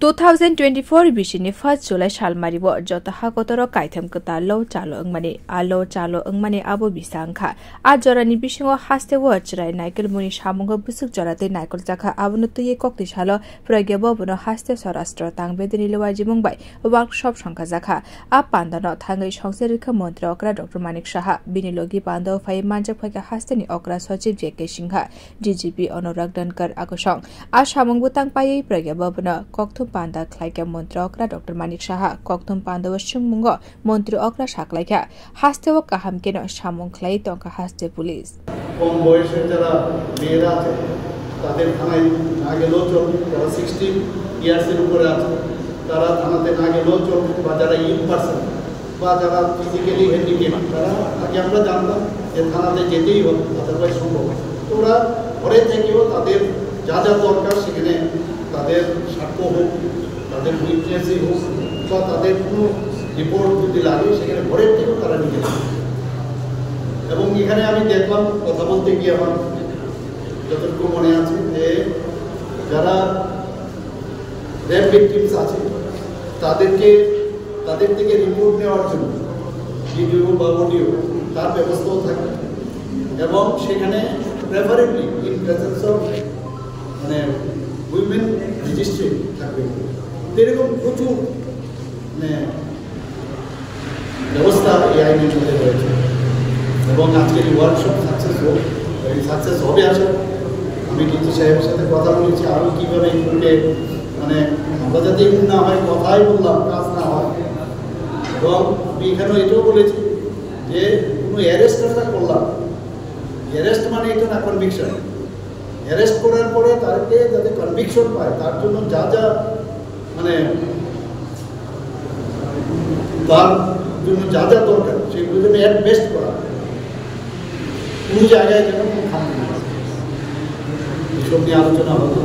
2024 बिसिनि 1 जुलाई सालमारिबो जतहा गतर काइथम कता लो चालो अंगमाने आबो बिसांखा आ जरानि बिसिङो हास्ते व चराय नाइकेल मुनि सामुंग बुसुक जराते नाइकल जाखा आबनो तुये कक्ति छालो प्रज्ञा बबनो हास्ते स्वराष्ट्र तांबेदनि लवाजि मुंबाई वर्कशॉप संखा जाखा आ पान्दन थांगै संसदीय मन्त्री अक्रा डाक्टर मानिक शाह बिनिलोगी पान्दव फाइ मानजक फाइका हास्तेनि अक्रा सचिव जेके सिंह डीजीपी अनुराग डनकर आगोसं आ सामुंग बुतां पायै प्रज्ञा बबनो कक्थु पान्दा खलाइका मन्त्री अक्रा डाक्टर मानिक शाह कक्थुम पान्दव सुंगमुंग मन्त्री अक्रा साकलाइका हास्ते व काहाम केन सामुंग खलाई तंका हास्ते पुलिस कम বয়সে যারা মেয়েরা আছে তাদের থানায় না গেলেও চলবে যারা 16 ইয়ার্সের উপরে আছে তারা থানাতে না গেলেও চলবে বা যারা ইয়ং পারসন বা যারা ফিজিক্যালি হ্যান্ডিক্যাপ তারা আগে আমরা জানতাম যে থানাতে যেতেই হবে আদারওয়াইজ সম্ভব তো ওরা ঘরে থেকেও তাদের যা যা দরকার সেখানে তাদের সাক্ষ্য হোক তাদের উইটনেসই হোক বা তাদের কোনো রিপোর্ট যদি লাগে সেখানে ঘরের থেকেও তারা নিয়ে যাবে এবং এখানে আমি দেখলাম কথা বলতে গিয়ে আমার যতটুকু মনে আছে যে যারা রেপ ভিকটিমস আছে তাদের থেকে রিপোর্ট নেওয়ার জন্য ভিডিও বা অডিও তার ব্যবস্থাও থাকে এবং সেখানে প্রেফারেবলি ইন প্রেজেন্স অফ মানে উইমেন রেজিস্ট্রি থাকবে এরকম প্রচুর মানে ব্যবস্থা এই আইনের মধ্যে রয়েছে এবং আজকের এই ওয়ার্কশপ সাকসেস হবে আসলে আমি ডিজি সাহেবের সাথে কথা বলেছি আরও কীভাবে এইগুলোকে মানে আমরা যাতে এমন না হয় কথাই বললাম কাজ না হয় এবং আমি এখানেও এটাও বলেছি যে কোনো অ্যারেস্ট আমরা করলাম অ্যারেস্ট মানে এটা না কনভিকশন অ্যারেস্ট করার পরে তাকে যাতে কনভিকশন পায় তার জন্য যা যা মানে তার জন্য যা যা দরকার সেগুলো যেন অ্যাট বেস্ট করা কোনো জায়গায় যেন কোনো খাম না এসব নিয়ে আলোচনা হতো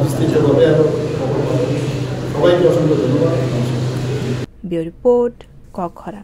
বিস্তৃতভাবে আরও সবাইকে অসংখ্য ধন্যবাদ। Bureau report কখরা।